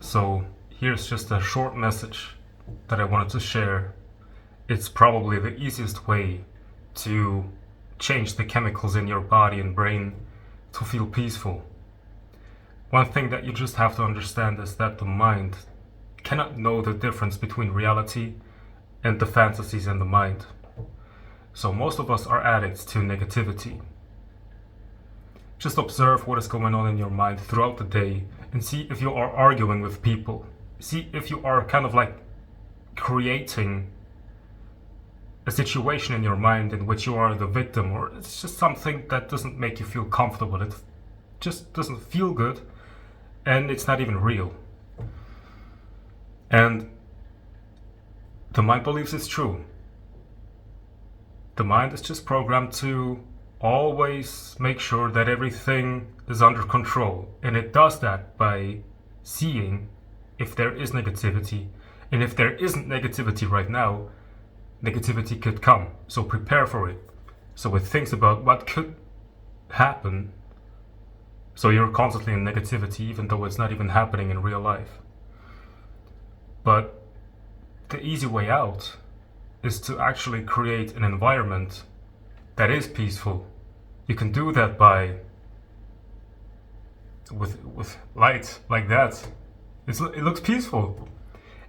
So here's just a short message that I wanted to share. It's probably the easiest way to change the chemicals in your body and brain to feel peaceful. One thing that you just have to understand is that the mind cannot know the difference between reality and the fantasies in the mind. So most of us are addicts to negativity. Just observe what is going on in your mind throughout the day and see if you are arguing with people. See if you are kind of like creating a situation in your mind in which you are the victim, or it's just something that doesn't make you feel comfortable. It just doesn't feel good and it's not even real. And the mind believes it's true. The mind is just programmed to always make sure that everything is under control. And it does that by seeing if there is negativity. And if there isn't negativity right now, negativity could come. So prepare for it. So it thinks about what could happen. So you're constantly in negativity, even though it's not even happening in real life. But the easy way out is to actually create an environment that is peaceful. You can do that by with light like that. It looks peaceful.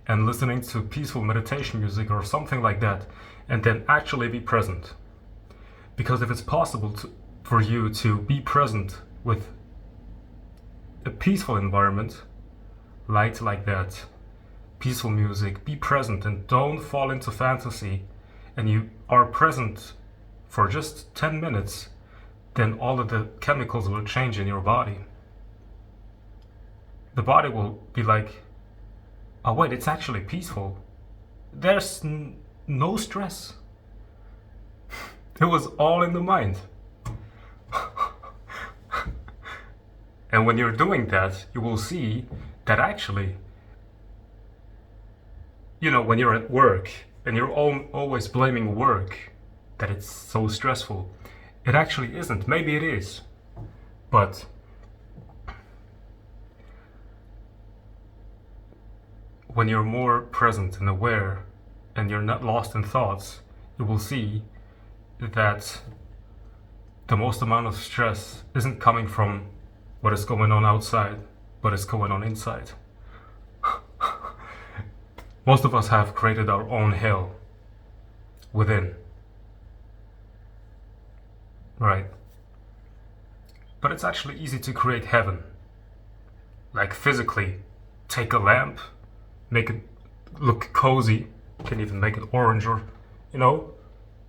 And listening to peaceful meditation music or something like that, and then actually be present. Because if it's possible for you to be present with a peaceful environment, light like that, peaceful music, be present and don't fall into fantasy, and you are present for just 10 minutes, then all of the chemicals will change in your body. The body will be like, oh wait, it's actually peaceful. There's no stress. It was all in the mind. And when you're doing that, you will see that actually, when you're at work and you're always blaming work that it's so stressful, it actually isn't. Maybe it is. But when you're more present and aware and you're not lost in thoughts, you will see that the most amount of stress isn't coming from what is going on outside, but is going on inside. Most of us have created our own hell within. Right. But it's actually easy to create heaven. Like physically, take a lamp, make it look cozy, you can even make it orange or,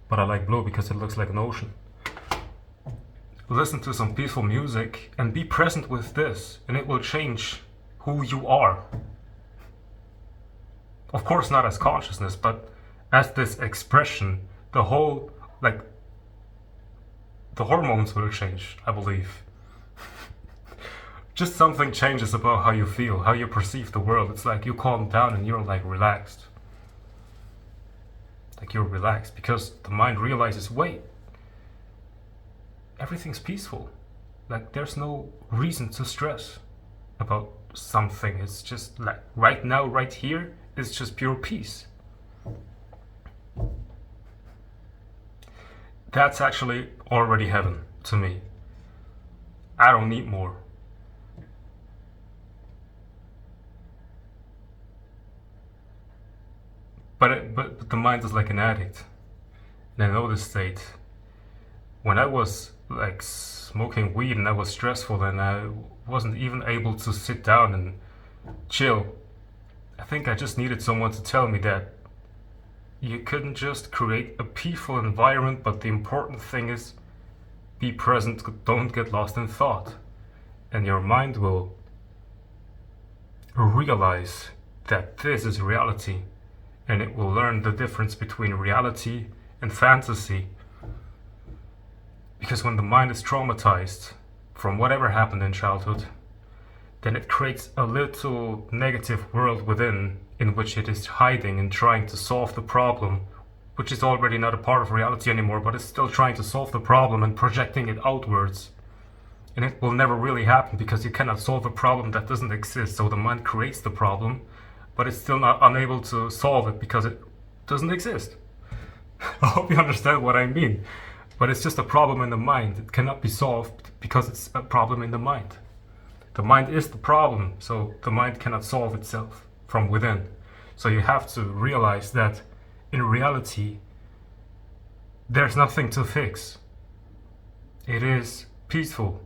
but I like blue because it looks like an ocean. Listen to some peaceful music and be present with this, and it will change who you are. Of course, not as consciousness, but as this expression, the hormones will change, I believe. Just something changes about how you feel, how you perceive the world. It's like you calm down and you're like relaxed. Like you're relaxed because the mind realizes, wait, everything's peaceful. Like there's no reason to stress about something. It's just like right now, right here, it's just pure peace. That's actually already heaven to me. I don't need more. But the mind is like an addict. And I know this state. When I was like smoking weed and I was stressful and I wasn't even able to sit down and chill, I think I just needed someone to tell me that you couldn't just create a peaceful environment, but the important thing is be present, don't get lost in thought. And your mind will realize that this is reality, and it will learn the difference between reality and fantasy. Because when the mind is traumatized from whatever happened in childhood, then it creates a little negative world within in which it is hiding and trying to solve the problem, which is already not a part of reality anymore, but it's still trying to solve the problem and projecting it outwards And it will never really happen because you cannot solve a problem that doesn't exist. So the mind creates the problem, but it's still not unable to solve it because it doesn't exist. I hope you understand what I mean. But it's just a problem in the mind. It cannot be solved because it's a problem in the mind. The mind is the problem, so the mind cannot solve itself from within. So you have to realize that in reality, there's nothing to fix. It is peaceful.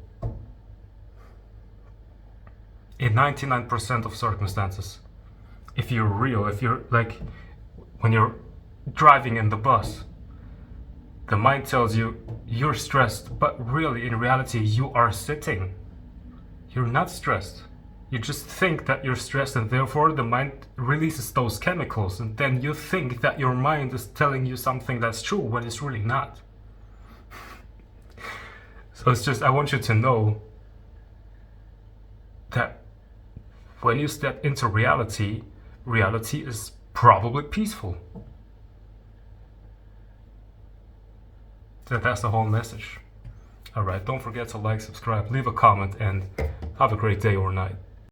In 99% of circumstances. If you're real, if you're like, when you're driving in the bus, the mind tells you you're stressed, but really in reality you are sitting. You're not stressed. You just think that you're stressed, and therefore the mind releases those chemicals, and then you think that your mind is telling you something that's true when it's really not. So it's just, I want you to know that when you step into reality, reality is probably peaceful. That's the whole message. Alright, don't forget to like, subscribe, leave a comment, and have a great day or night.